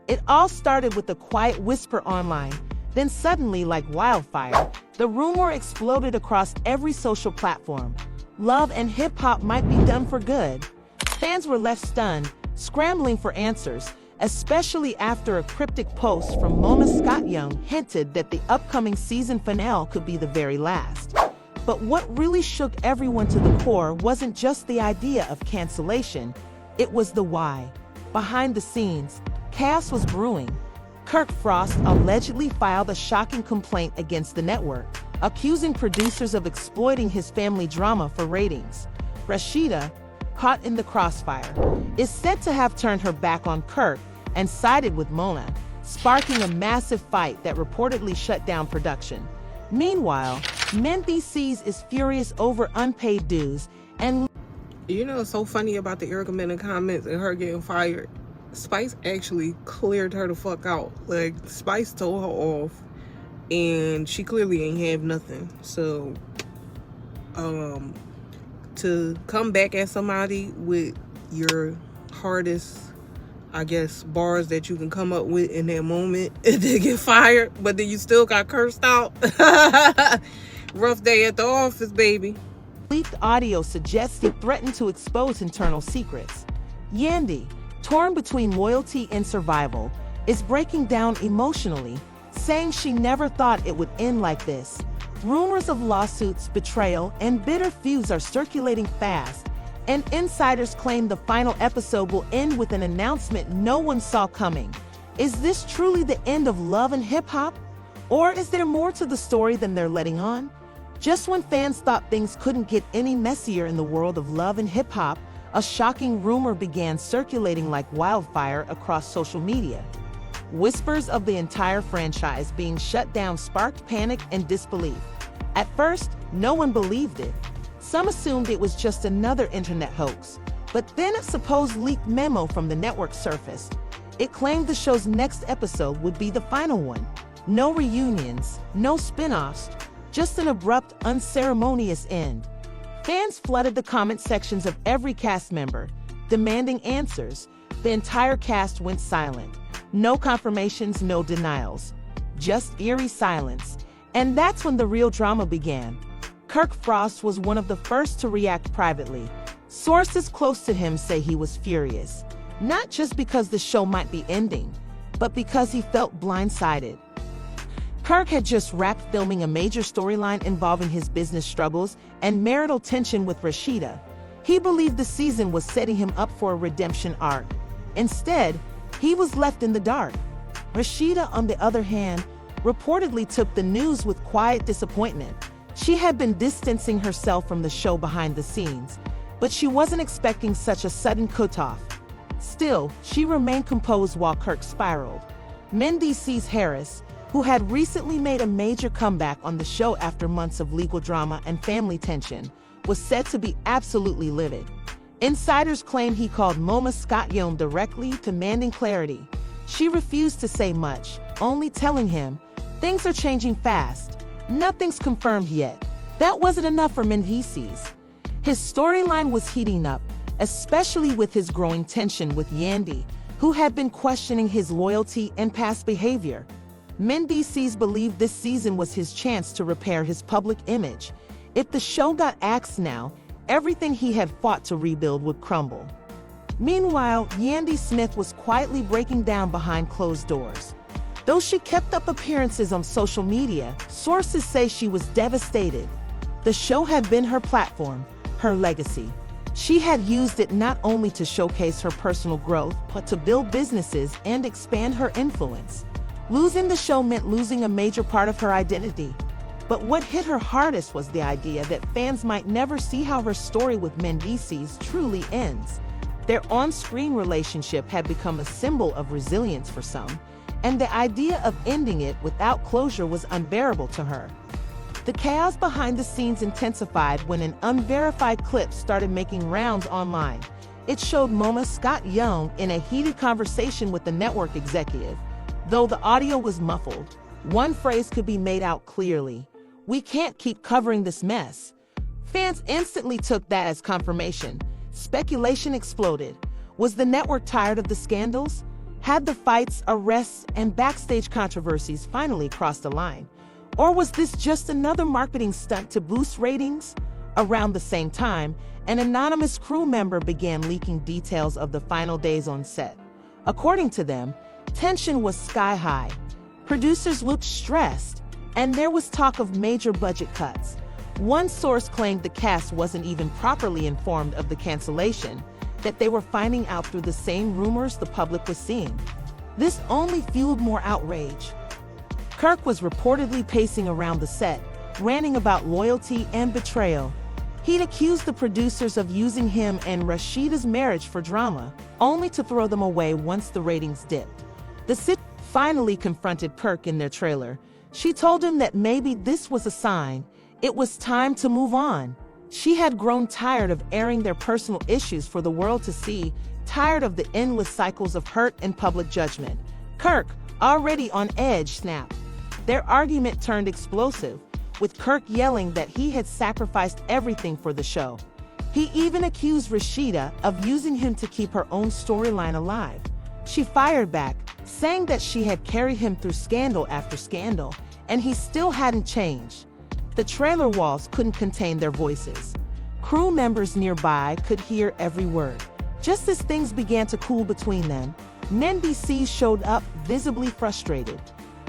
It all started with a quiet whisper online. Then suddenly, like wildfire, the rumor exploded across every social platform. Love and hip-hop might be done for good. Fans were left stunned, scrambling for answers, especially after a cryptic post from Mona Scott Young hinted that the upcoming season finale could be the very last. But what really shook everyone to the core wasn't just the idea of cancellation, it was the why. Behind the scenes, chaos was brewing. Kirk Frost allegedly filed a shocking complaint against the network, accusing producers of exploiting his family drama for ratings. Rashida, caught in the crossfire, is said to have turned her back on Kirk and sided with Mona, sparking a massive fight that reportedly shut down production. Meanwhile, Mendy Seas is furious over unpaid dues and... You know what's so funny about the recommended comments and her getting fired? Spice actually cleared her the fuck out. Like, Spice told her off, and she clearly ain't have nothing. So, to come back at somebody with your hardest, I guess, bars that you can come up with in that moment and then get fired, but then you still got cursed out. Rough day at the office, baby. Leaked audio suggests he threatened to expose internal secrets. Yandy, torn between loyalty and survival, is breaking down emotionally, saying she never thought it would end like this. Rumors of lawsuits, betrayal, and bitter feuds are circulating fast, and insiders claim the final episode will end with an announcement no one saw coming. Is this truly the end of Love and Hip Hop? Or is there more to the story than they're letting on? Just when fans thought things couldn't get any messier in the world of Love and Hip Hop, a shocking rumor began circulating like wildfire across social media. Whispers of the entire franchise being shut down sparked panic and disbelief. At first, no one believed it. Some assumed it was just another internet hoax, but then a supposed leaked memo from the network surfaced. It claimed the show's next episode would be the final one. No reunions, no spin-offs, just an abrupt, unceremonious end. Fans flooded the comment sections of every cast member, demanding answers. The entire cast went silent. No confirmations, no denials. Just eerie silence. And that's when the real drama began. Kirk Frost was one of the first to react privately. Sources close to him say he was furious, not just because the show might be ending, but because he felt blindsided. Kirk had just wrapped filming a major storyline involving his business struggles and marital tension with Rashida. He believed the season was setting him up for a redemption arc. Instead, he was left in the dark. Rashida, on the other hand, reportedly took the news with quiet disappointment. She had been distancing herself from the show behind the scenes, but she wasn't expecting such a sudden cutoff. Still, she remained composed while Kirk spiraled. Mendy Seas Harris, who had recently made a major comeback on the show after months of legal drama and family tension, was said to be absolutely livid. Insiders claim he called Mona Scott Young directly, demanding clarity. She refused to say much, only telling him, "Things are changing fast. Nothing's confirmed yet." That wasn't enough for Mendy Seas. His storyline was heating up, especially with his growing tension with Yandy, who had been questioning his loyalty and past behavior. Mendy Seas believed this season was his chance to repair his public image. If the show got axed now, everything he had fought to rebuild would crumble. Meanwhile, Yandy Smith was quietly breaking down behind closed doors. Though she kept up appearances on social media, sources say she was devastated. The show had been her platform, her legacy. She had used it not only to showcase her personal growth, but to build businesses and expand her influence. Losing the show meant losing a major part of her identity. But what hit her hardest was the idea that fans might never see how her story with Mendy Seas truly ends. Their on-screen relationship had become a symbol of resilience for some, and the idea of ending it without closure was unbearable to her. The chaos behind the scenes intensified when an unverified clip started making rounds online. It showed Mona Scott Young in a heated conversation with the network executive. Though the audio was muffled, one phrase could be made out clearly: "We can't keep covering this mess." Fans instantly took that as confirmation. Speculation exploded. Was the network tired of the scandals? Had the fights, arrests, and backstage controversies finally crossed the line? Or was this just another marketing stunt to boost ratings? Around the same time, an anonymous crew member began leaking details of the final days on set. According to them, tension was sky high. Producers looked stressed, and there was talk of major budget cuts. One source claimed the cast wasn't even properly informed of the cancellation, that they were finding out through the same rumors the public was seeing. This only fueled more outrage. Kirk was reportedly pacing around the set, ranting about loyalty and betrayal. He'd accused the producers of using him and Rashida's marriage for drama, only to throw them away once the ratings dipped. The sit finally confronted Kirk in their trailer. She told him that maybe this was a sign. It was time to move on. She had grown tired of airing their personal issues for the world to see, tired of the endless cycles of hurt and public judgment. Kirk, already on edge, snapped. Their argument turned explosive, with Kirk yelling that he had sacrificed everything for the show. He even accused Rashida of using him to keep her own storyline alive. She fired back, saying that she had carried him through scandal after scandal, and he still hadn't changed. The trailer walls couldn't contain their voices. Crew members nearby could hear every word. Just as things began to cool between them, NBC showed up, visibly frustrated.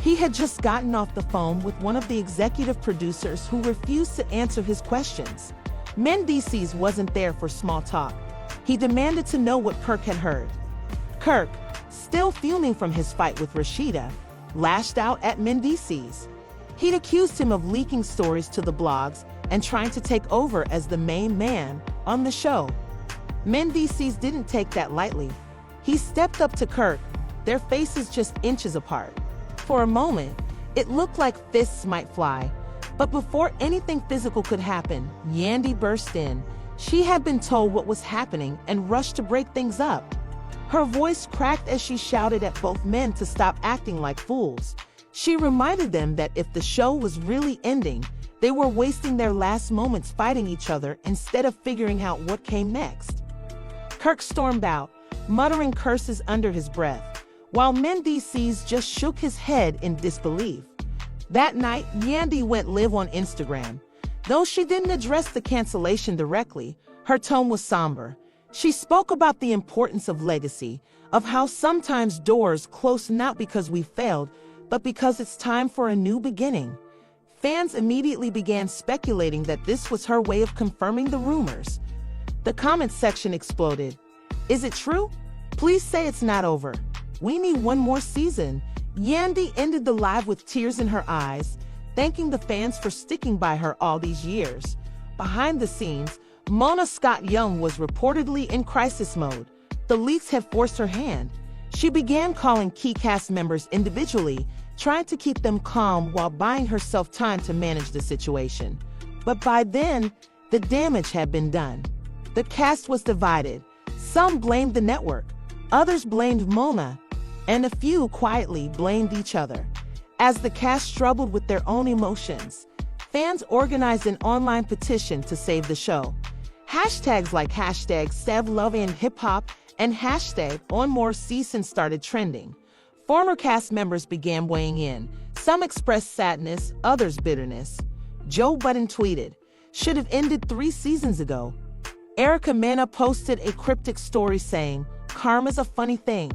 He had just gotten off the phone with one of the executive producers who refused to answer his questions. Mendices wasn't there for small talk. He demanded to know what Kirk had heard. Kirk, still fuming from his fight with Rashida, lashed out at Mendices. He'd accused him of leaking stories to the blogs and trying to take over as the main man on the show. Mendices didn't take that lightly. He stepped up to Kirk, their faces just inches apart. For a moment, it looked like fists might fly. But before anything physical could happen, Yandy burst in. She had been told what was happening and rushed to break things up. Her voice cracked as she shouted at both men to stop acting like fools. She reminded them that if the show was really ending, they were wasting their last moments fighting each other instead of figuring out what came next. Kirk stormed out, muttering curses under his breath, while Mendices just shook his head in disbelief. That night, Yandy went live on Instagram. Though she didn't address the cancellation directly, her tone was somber. She spoke about the importance of legacy, of how sometimes doors close not because we failed, but because it's time for a new beginning. Fans immediately began speculating that this was her way of confirming the rumors. The comment section exploded. Is it true? Please say it's not over. We need one more season. Yandy ended the live with tears in her eyes, thanking the fans for sticking by her all these years. Behind the scenes, Mona Scott Young was reportedly in crisis mode. The leaks had forced her hand. She began calling key cast members individually, trying to keep them calm while buying herself time to manage the situation. But by then, the damage had been done. The cast was divided. Some blamed the network, others blamed Mona, and a few quietly blamed each other. As the cast struggled with their own emotions, fans organized an online petition to save the show. Hashtags like #SaveLoveAndHipHop and #OnMoreSeason started trending. Former cast members began weighing in. Some expressed sadness, others bitterness. Joe Budden tweeted, "Should have ended 3 seasons ago." Erica Mena posted a cryptic story saying, "Karma's a funny thing."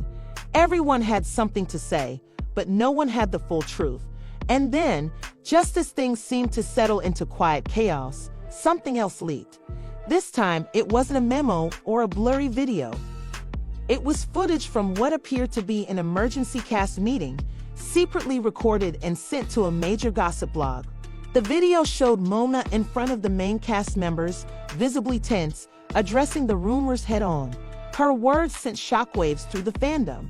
Everyone had something to say, but no one had the full truth. And then, just as things seemed to settle into quiet chaos, something else leaked. This time, it wasn't a memo or a blurry video. It was footage from what appeared to be an emergency cast meeting, secretly recorded and sent to a major gossip blog. The video showed Mona in front of the main cast members, visibly tense, addressing the rumors head-on. Her words sent shockwaves through the fandom.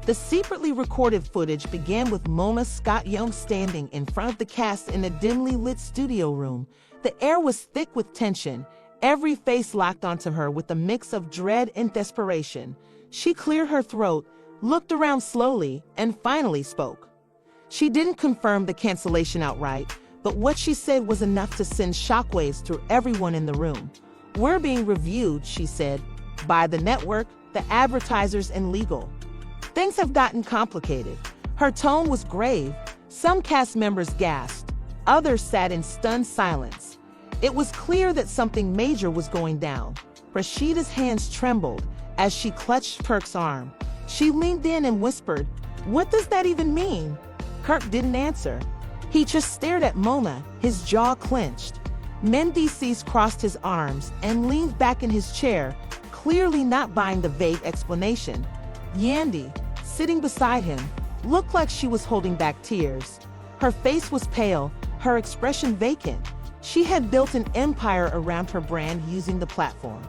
The secretly recorded footage began with Mona Scott Young standing in front of the cast in a dimly lit studio room. The air was thick with tension, every face locked onto her with a mix of dread and desperation. She cleared her throat, looked around slowly, and finally spoke. She didn't confirm the cancellation outright, but what she said was enough to send shockwaves through everyone in the room. "We're being reviewed," she said, "by the network, the advertisers, and legal. Things have gotten complicated. Her tone was grave. Some cast members gasped. Others sat in stunned silence. It was clear that something major was going down. Rashida's hands trembled as she clutched Kirk's arm. She leaned in and whispered, "What does that even mean?" Kirk didn't answer. He just stared at Mona, his jaw clenched. Mendices crossed his arms and leaned back in his chair, clearly not buying the vague explanation. Yandy, sitting beside him, looked like she was holding back tears. Her face was pale, her expression vacant. She had built an empire around her brand using the platform.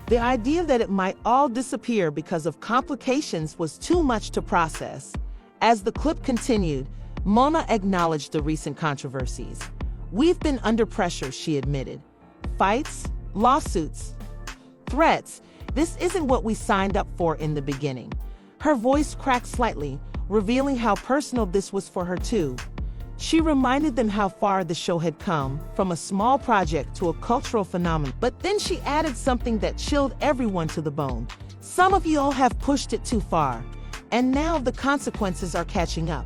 The idea that it might all disappear because of complications was too much to process. As the clip continued, Mona acknowledged the recent controversies. "We've been under pressure," she admitted. "Fights, lawsuits, threats. This isn't what we signed up for in the beginning." Her voice cracked slightly, revealing how personal this was for her too. She reminded them how far the show had come, from a small project to a cultural phenomenon. But then she added something that chilled everyone to the bone. "Some of you all have pushed it too far, and now the consequences are catching up."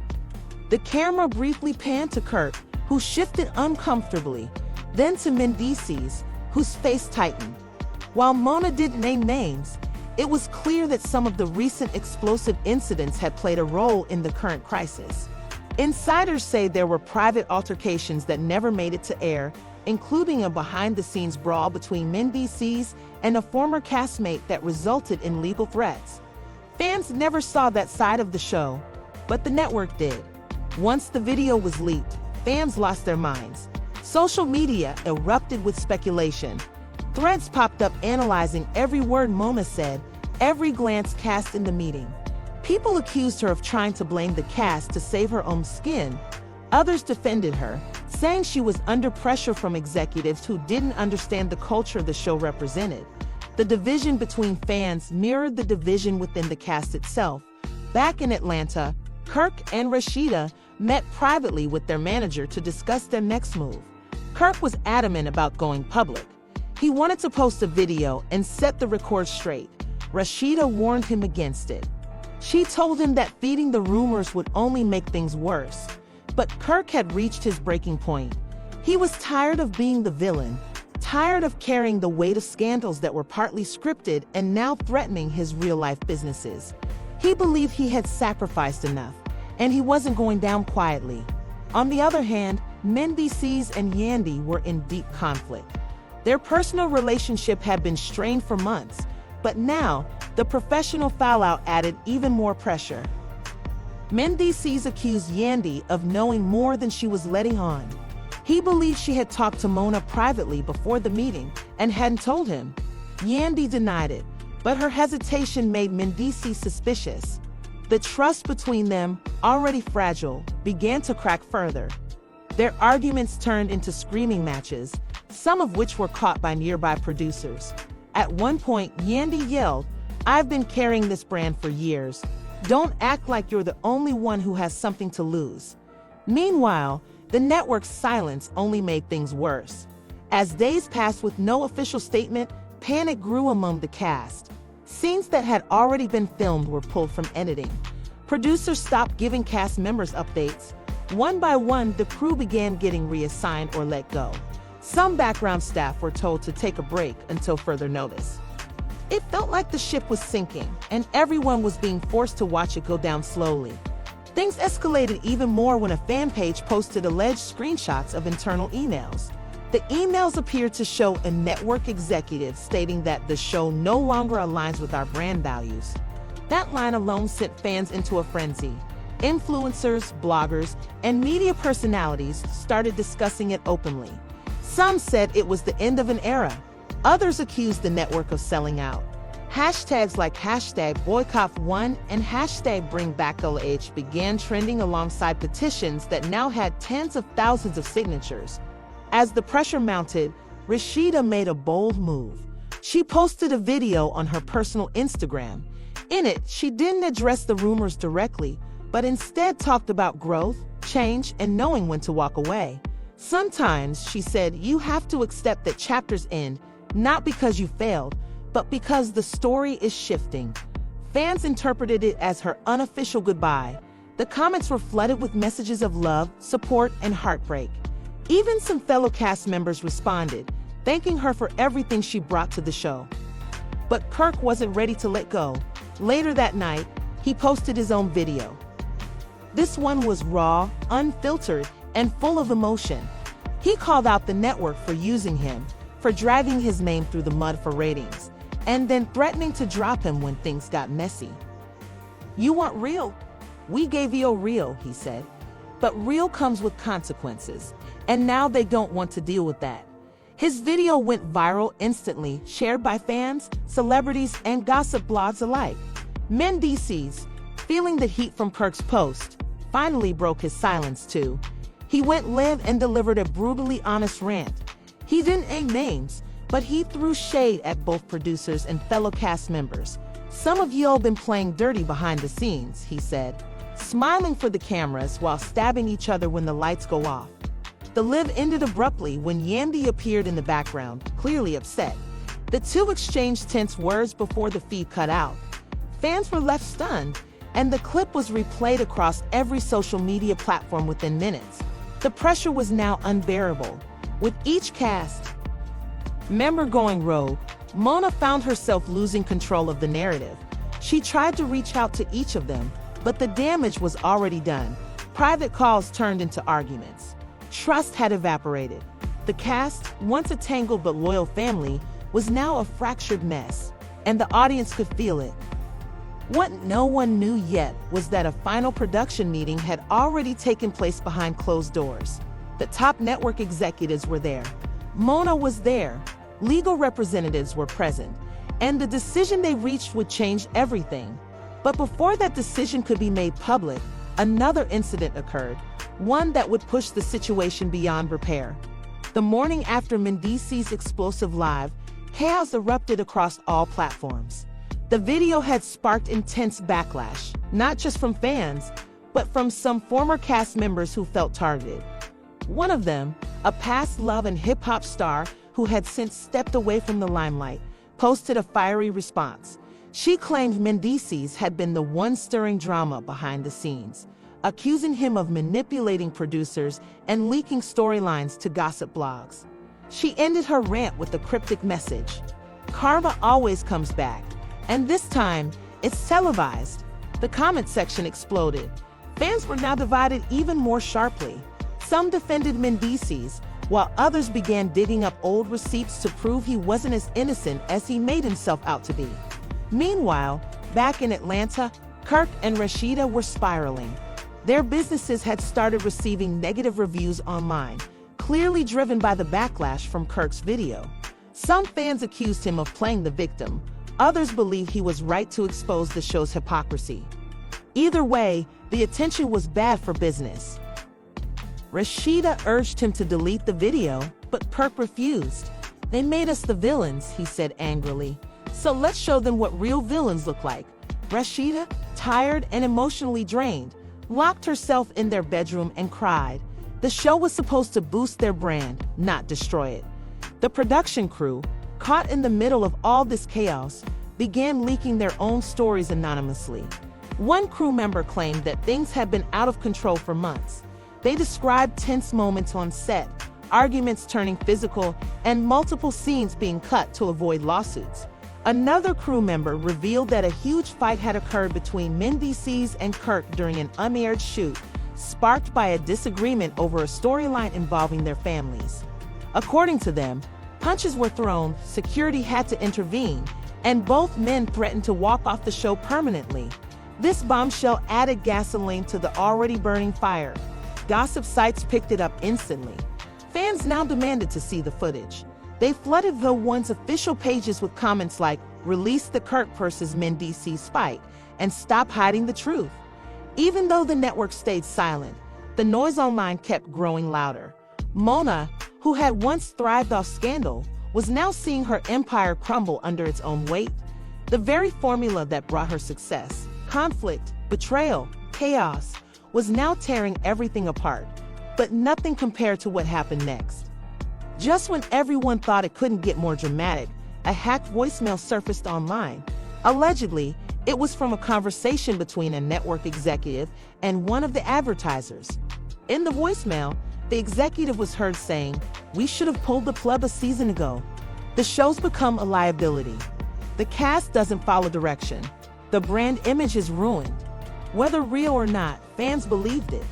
The camera briefly panned to Kirk, who shifted uncomfortably, then to Mendices, whose face tightened. While Mona didn't name names, it was clear that some of the recent explosive incidents had played a role in the current crisis. Insiders say there were private altercations that never made it to air, including a behind-the-scenes brawl between Mendices and a former castmate that resulted in legal threats. Fans never saw that side of the show, but the network did. Once the video was leaked, fans lost their minds. Social media erupted with speculation. Threads popped up analyzing every word Mona said, every glance cast in the meeting. People accused her of trying to blame the cast to save her own skin. Others defended her, saying she was under pressure from executives who didn't understand the culture the show represented. The division between fans mirrored the division within the cast itself. Back in Atlanta, Kirk and Rashida met privately with their manager to discuss their next move. Kirk was adamant about going public. He wanted to post a video and set the record straight. Rashida warned him against it. She told him that feeding the rumors would only make things worse. But Kirk had reached his breaking point. He was tired of being the villain, tired of carrying the weight of scandals that were partly scripted and now threatening his real-life businesses. He believed he had sacrificed enough, and he wasn't going down quietly. On the other hand, Mendices and Yandy were in deep conflict. Their personal relationship had been strained for months, but now, the professional fallout added even more pressure. Mendices accused Yandy of knowing more than she was letting on. He believed she had talked to Mona privately before the meeting and hadn't told him. Yandy denied it, but her hesitation made Mendices suspicious. The trust between them, already fragile, began to crack further. Their arguments turned into screaming matches, some of which were caught by nearby producers. At one point, Yandy yelled, "I've been carrying this brand for years. Don't act like you're the only one who has something to lose." Meanwhile, the network's silence only made things worse. As days passed with no official statement, panic grew among the cast. Scenes that had already been filmed were pulled from editing. Producers stopped giving cast members updates. One by one, the crew began getting reassigned or let go. Some background staff were told to take a break until further notice. It felt like the ship was sinking, and everyone was being forced to watch it go down slowly. Things escalated even more when a fan page posted alleged screenshots of internal emails. The emails appeared to show a network executive stating that the show no longer aligns with our brand values. That line alone sent fans into a frenzy. Influencers, bloggers, and media personalities started discussing it openly. Some said it was the end of an era. Others accused the network of selling out. Hashtags like #BoycottOne and #BringBackLH began trending alongside petitions that now had tens of thousands of signatures. As the pressure mounted, Rashida made a bold move. She posted a video on her personal Instagram. In it, she didn't address the rumors directly, but instead talked about growth, change, and knowing when to walk away. Sometimes, she said, you have to accept that chapters end, not because you failed, but because the story is shifting. Fans interpreted it as her unofficial goodbye. The comments were flooded with messages of love, support, and heartbreak. Even some fellow cast members responded, thanking her for everything she brought to the show. But Kirk wasn't ready to let go. Later that night, he posted his own video. This one was raw, unfiltered, and full of emotion. He called out the network for using him, for dragging his name through the mud for ratings, and then threatening to drop him when things got messy. "You want real? We gave you a real," he said. But real comes with consequences, and now they don't want to deal with that. His video went viral instantly, shared by fans, celebrities, and gossip blogs alike. Mendeecees, feeling the heat from Kirk's post, finally broke his silence too. He went live and delivered a brutally honest rant. He didn't name names, but he threw shade at both producers and fellow cast members. "Some of y'all been playing dirty behind the scenes," he said, smiling for the cameras while stabbing each other when the lights go off. The live ended abruptly when Yandy appeared in the background, clearly upset. The two exchanged tense words before the feed cut out. Fans were left stunned, and the clip was replayed across every social media platform within minutes. The pressure was now unbearable. With each cast member going rogue, Mona found herself losing control of the narrative. She tried to reach out to each of them, but the damage was already done. Private calls turned into arguments. Trust had evaporated. The cast, once a tangled but loyal family, was now a fractured mess, and the audience could feel it. What no one knew yet was that a final production meeting had already taken place behind closed doors. The top network executives were there. Mona was there. Legal representatives were present, and the decision they reached would change everything. But before that decision could be made public, another incident occurred, one that would push the situation beyond repair. The morning after Mendeecees' explosive live, chaos erupted across all platforms. The video had sparked intense backlash, not just from fans, but from some former cast members who felt targeted. One of them, a past love and hip-hop star who had since stepped away from the limelight, posted a fiery response. She claimed Mendeecees had been the one stirring drama behind the scenes, accusing him of manipulating producers and leaking storylines to gossip blogs. She ended her rant with a cryptic message: "Karma always comes back, and this time, it's televised." The comment section exploded. Fans were now divided even more sharply. Some defended Mendeecees, while others began digging up old receipts to prove he wasn't as innocent as he made himself out to be. Meanwhile, back in Atlanta, Kirk and Rashida were spiraling. Their businesses had started receiving negative reviews online, clearly driven by the backlash from Kirk's video. Some fans accused him of playing the victim. Others believed he was right to expose the show's hypocrisy. Either way, the attention was bad for business. Rashida urged him to delete the video, but Kirk refused. "They made us the villains," he said angrily. "So let's show them what real villains look like." Rashida, tired and emotionally drained, locked herself in their bedroom and cried. The show was supposed to boost their brand, not destroy it. The production crew, caught in the middle of all this chaos, began leaking their own stories anonymously. One crew member claimed that things had been out of control for months. They described tense moments on set, arguments turning physical, and multiple scenes being cut to avoid lawsuits. Another crew member revealed that a huge fight had occurred between Mendeecees and Kirk during an unaired shoot, sparked by a disagreement over a storyline involving their families. According to them, punches were thrown, security had to intervene, and both men threatened to walk off the show permanently. This bombshell added gasoline to the already burning fire. Gossip sites picked it up instantly. Fans now demanded to see the footage. They flooded the once official pages with comments like, "Release the Kirk vs. Mendeecees fight, and stop hiding the truth." Even though the network stayed silent, the noise online kept growing louder. Mona, who had once thrived off scandal, was now seeing her empire crumble under its own weight. The very formula that brought her success, conflict, betrayal, chaos, was now tearing everything apart. But nothing compared to what happened next. Just when everyone thought it couldn't get more dramatic, a hacked voicemail surfaced online. Allegedly, It was from a conversation between a network executive and one of the advertisers. In the voicemail, the executive was heard saying, "We should have pulled the plug a season ago. The show's become a liability. The cast doesn't follow direction. The brand image is ruined." Whether real or not, fans believed it.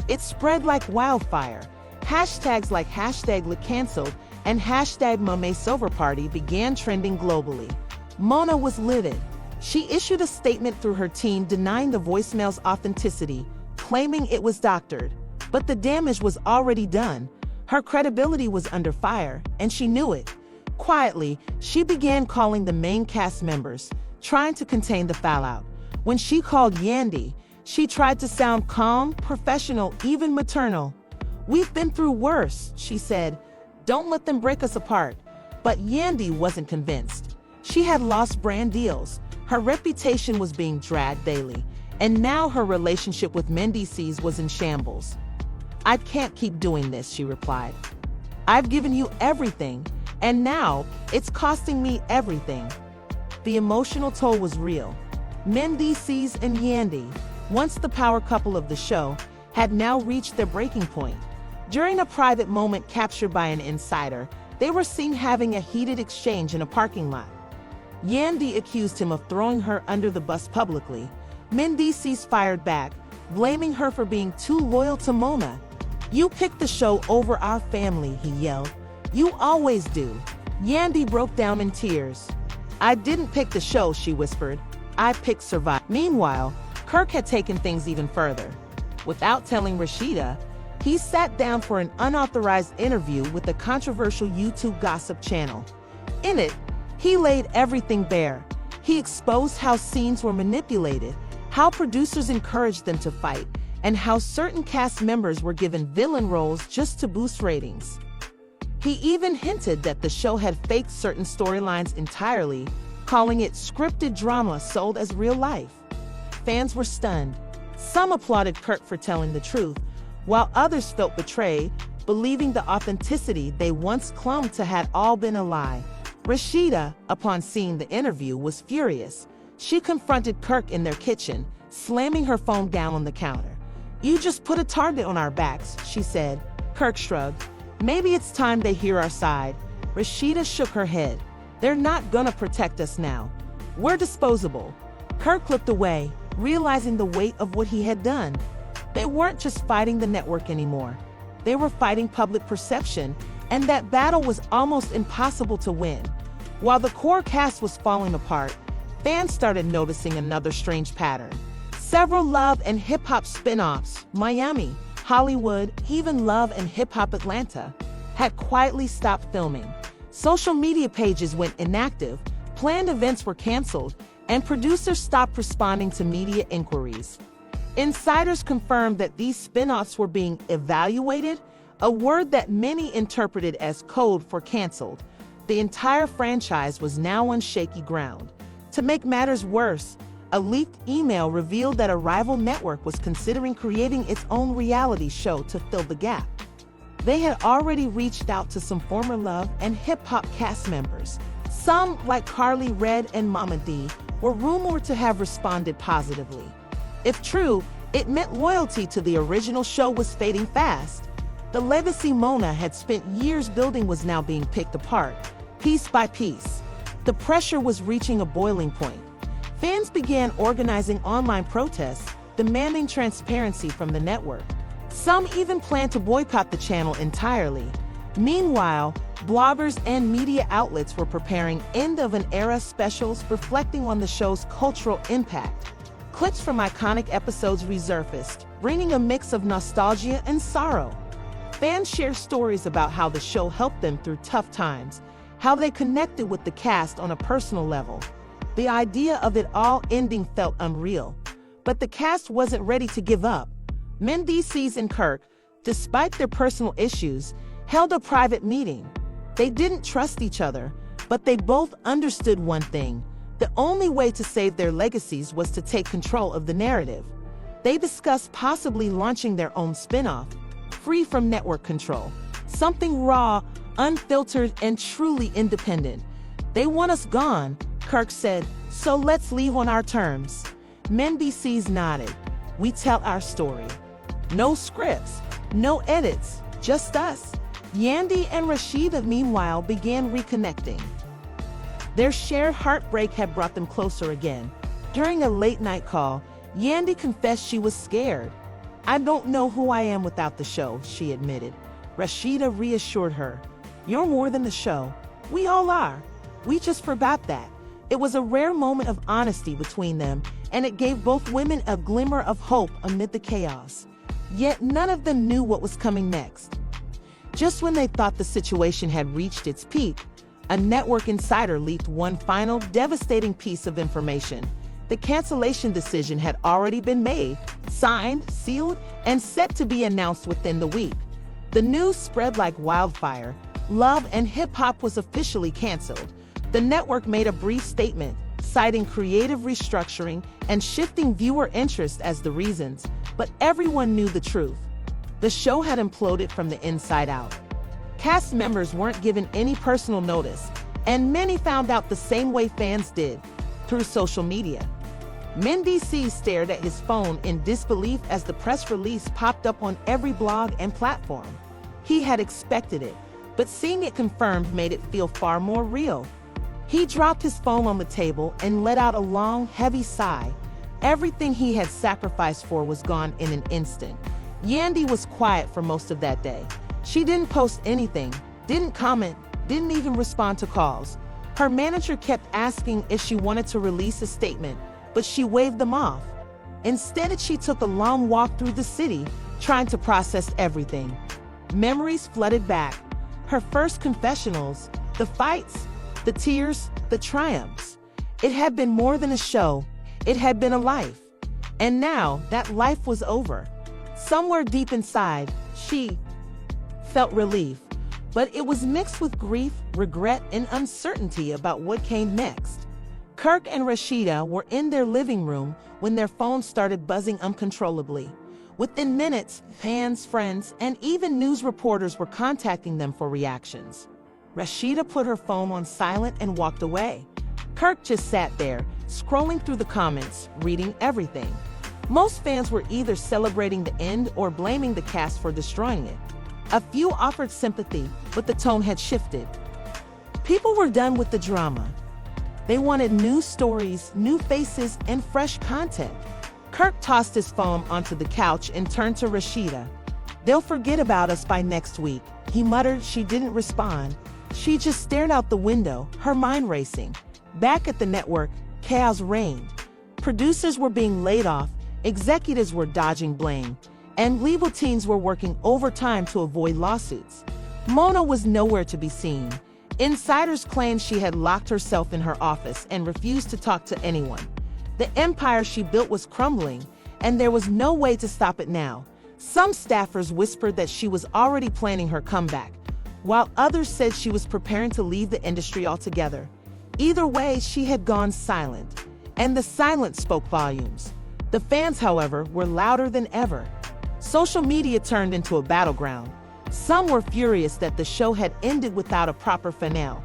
It spread like wildfire. Hashtags like #LaCanceled and #MoMASoverParty began trending globally. Mona was livid. She issued a statement through her team denying the voicemail's authenticity, claiming it was doctored. But the damage was already done. Her credibility was under fire, and she knew it. Quietly, she began calling the main cast members, trying to contain the fallout. When she called Yandy, she tried to sound calm, professional, even maternal. "We've been through worse," she said. "Don't let them break us apart." But Yandy wasn't convinced. She had lost brand deals. Her reputation was being dragged daily, and now her relationship with Mendices was in shambles. "I can't keep doing this," she replied. "I've given you everything, and now it's costing me everything." The emotional toll was real. Mendices and Yandy, once the power couple of the show, had now reached their breaking point. During a private moment captured by an insider, they were seen having a heated exchange in a parking lot. Yandy accused him of throwing her under the bus publicly. Mendices fired back, blaming her for being too loyal to Mona. "You picked the show over our family," he yelled. "You always do." Yandy broke down in tears. "I didn't pick the show," she whispered. "I picked survival." Meanwhile, Kirk had taken things even further. Without telling Rashida, he sat down for an unauthorized interview with the controversial YouTube gossip channel. In it, he laid everything bare. He exposed how scenes were manipulated, how producers encouraged them to fight, and how certain cast members were given villain roles just to boost ratings. He even hinted that the show had faked certain storylines entirely, calling it scripted drama sold as real life. Fans were stunned. Some applauded Kirk for telling the truth, while others felt betrayed, believing the authenticity they once clung to had all been a lie. Rashida, upon seeing the interview, was furious. She confronted Kirk in their kitchen, slamming her phone down on the counter. "You just put a target on our backs," she said. Kirk shrugged. "Maybe it's time they hear our side." Rashida shook her head. "They're not gonna protect us now. We're disposable." Kirk looked away, realizing the weight of what he had done. They weren't just fighting the network anymore. They were fighting public perception, and that battle was almost impossible to win. While the core cast was falling apart, fans started noticing another strange pattern. Several Love and Hip Hop spin-offs, Miami, Hollywood, even Love and Hip Hop Atlanta, had quietly stopped filming. Social media pages went inactive, planned events were canceled, and producers stopped responding to media inquiries. Insiders confirmed that these spin-offs were being evaluated, a word that many interpreted as code for canceled. The entire franchise was now on shaky ground. To make matters worse, a leaked email revealed that a rival network was considering creating its own reality show to fill the gap. They had already reached out to some former Love and Hip Hop cast members. Some, like Carly Red and Mama D, were rumored to have responded positively. If true, it meant loyalty to the original show was fading fast. The legacy Mona had spent years building was now being picked apart, piece by piece. The pressure was reaching a boiling point. Fans began organizing online protests, demanding transparency from the network. Some even planned to boycott the channel entirely. Meanwhile, bloggers and media outlets were preparing end-of-an-era specials reflecting on the show's cultural impact. Clips from iconic episodes resurfaced, bringing a mix of nostalgia and sorrow. Fans shared stories about how the show helped them through tough times, how they connected with the cast on a personal level. The idea of it all ending felt unreal, but the cast wasn't ready to give up. Mendices and Kirk, despite their personal issues, held a private meeting. They didn't trust each other, but they both understood one thing: the only way to save their legacies was to take control of the narrative. They discussed possibly launching their own spin-off, free from network control, something raw, unfiltered, and truly independent. "They want us gone," Kirk said, So let's leave on our terms. BOMBSHELL nodded. We tell our story. No scripts, no edits, just us. Yandy and Rashida, meanwhile, began reconnecting. Their shared heartbreak had brought them closer again. During a late-night call, Yandy confessed she was scared. "I don't know who I am without the show," she admitted. Rashida reassured her. "You're more than the show. We all are. We just forgot that." It was a rare moment of honesty between them, and it gave both women a glimmer of hope amid the chaos. Yet none of them knew what was coming next. Just when they thought the situation had reached its peak, a network insider leaked one final devastating piece of information. The cancellation decision had already been made, signed, sealed, and set to be announced within the week. The news spread like wildfire. Love and Hip Hop was officially canceled. The network made a brief statement, citing creative restructuring and shifting viewer interest as the reasons, but everyone knew the truth. The show had imploded from the inside out. Cast members weren't given any personal notice, and many found out the same way fans did, through social media. BOMBSHELL stared at his phone in disbelief as the press release popped up on every blog and platform. He had expected it, but seeing it confirmed made it feel far more real. He dropped his phone on the table and let out a long, heavy sigh. Everything he had sacrificed for was gone in an instant. Yandy was quiet for most of that day. She didn't post anything, didn't comment, didn't even respond to calls. Her manager kept asking if she wanted to release a statement, but she waved them off. Instead, she took a long walk through the city, trying to process everything. Memories flooded back. Her first confessionals, the fights, the tears, the triumphs. It had been more than a show. It had been a life. And now that life was over. Somewhere deep inside, she felt relief, but it was mixed with grief, regret, and uncertainty about what came next. Kirk and Rashida were in their living room when their phones started buzzing uncontrollably. Within minutes, fans, friends, and even news reporters were contacting them for reactions. Rashida put her phone on silent and walked away. Kirk just sat there, scrolling through the comments, reading everything. Most fans were either celebrating the end or blaming the cast for destroying it. A few offered sympathy, but the tone had shifted. People were done with the drama. They wanted new stories, new faces, and fresh content. Kirk tossed his phone onto the couch and turned to Rashida. "They'll forget about us by next week," he muttered. She didn't respond. She just stared out the window, her mind racing. Back at the network, chaos reigned. Producers were being laid off, executives were dodging blame, and legal teams were working overtime to avoid lawsuits. Mona was nowhere to be seen. Insiders claimed she had locked herself in her office and refused to talk to anyone. The empire she built was crumbling, and there was no way to stop it now. Some staffers whispered that she was already planning her comeback, while others said she was preparing to leave the industry altogether. Either way, she had gone silent, and the silence spoke volumes. The fans, however, were louder than ever. Social media turned into a battleground. Some were furious that the show had ended without a proper finale.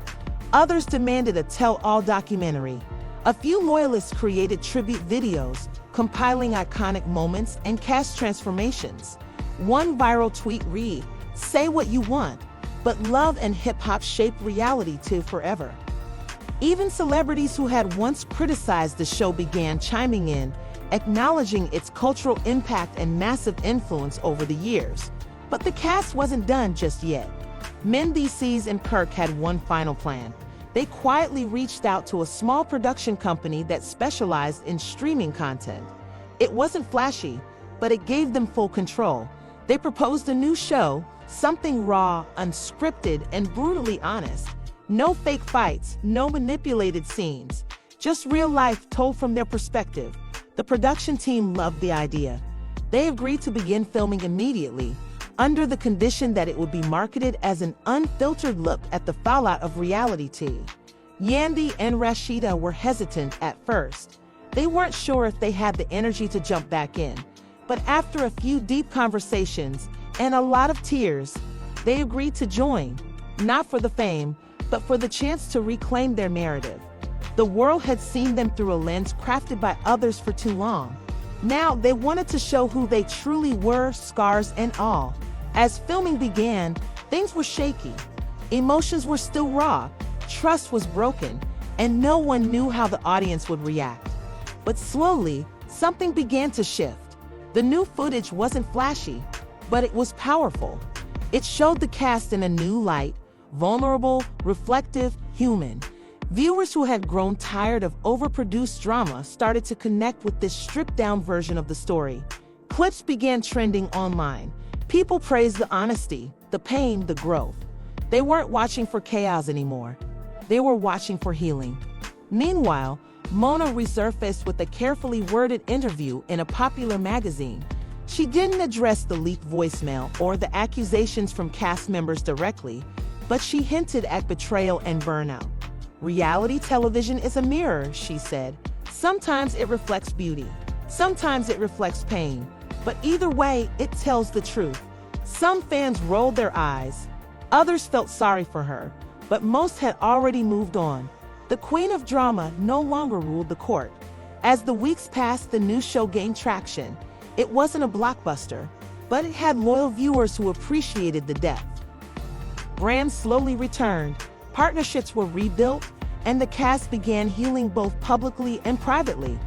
Others demanded a tell-all documentary. A few loyalists created tribute videos, compiling iconic moments and cast transformations. One viral tweet read, "Say what you want, but love and hip-hop shaped reality too forever." Even celebrities who had once criticized the show began chiming in, acknowledging its cultural impact and massive influence over the years. But the cast wasn't done just yet. BOMBSHELL and Kirk had one final plan. They quietly reached out to a small production company that specialized in streaming content. It wasn't flashy, but it gave them full control. They proposed a new show, something raw, unscripted, and brutally honest. No fake fights, no manipulated scenes, just real life told from their perspective. The production team loved the idea. They agreed to begin filming immediately, under the condition that it would be marketed as an unfiltered look at the fallout of reality TV. Yandy and Rashida were hesitant at first. They weren't sure if they had the energy to jump back in. But after a few deep conversations and a lot of tears, they agreed to join, not for the fame, but for the chance to reclaim their narrative. The world had seen them through a lens crafted by others for too long. Now they wanted to show who they truly were, scars and all. As filming began, things were shaky. Emotions were still raw, trust was broken, and no one knew how the audience would react. But slowly, something began to shift. The new footage wasn't flashy, but it was powerful. It showed the cast in a new light, vulnerable, reflective, human. Viewers who had grown tired of overproduced drama started to connect with this stripped-down version of the story. Clips began trending online. People praised the honesty, the pain, the growth. They weren't watching for chaos anymore. They were watching for healing. Meanwhile, Mona resurfaced with a carefully worded interview in a popular magazine. She didn't address the leaked voicemail or the accusations from cast members directly, but she hinted at betrayal and burnout. Reality television is a mirror, she said. Sometimes it reflects beauty. Sometimes it reflects pain. But either way, it tells the truth. Some fans rolled their eyes. Others felt sorry for her, but most had already moved on. The queen of drama no longer ruled the court. As the weeks passed, the new show gained traction. It wasn't a blockbuster, but it had loyal viewers who appreciated the depth. Brands slowly returned, partnerships were rebuilt, and the cast began healing both publicly and privately.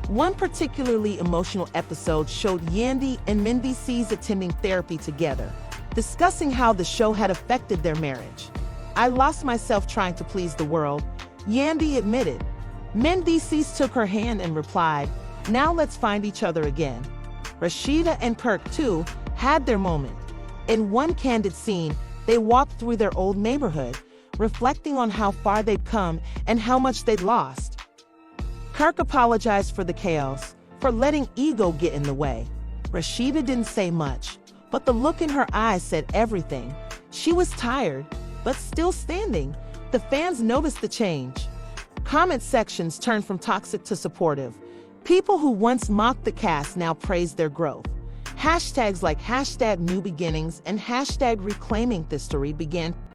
One particularly emotional episode showed Yandy and Mindy C's attending therapy together, discussing how the show had affected their marriage. "I lost myself trying to please the world," Yandy admitted. Mindy C took her hand and replied, "Now let's find each other again." Rashida and Perk, too, had their moment. In one candid scene, they walked through their old neighborhood, reflecting on how far they'd come and how much they'd lost. Kirk apologized for the chaos, for letting ego get in the way. Rashida didn't say much, but the look in her eyes said everything. She was tired, but still standing. The fans noticed the change. Comment sections turned from toxic to supportive. People who once mocked the cast now praised their growth. Hashtags like #NewBeginnings and #ReclaimingHistory began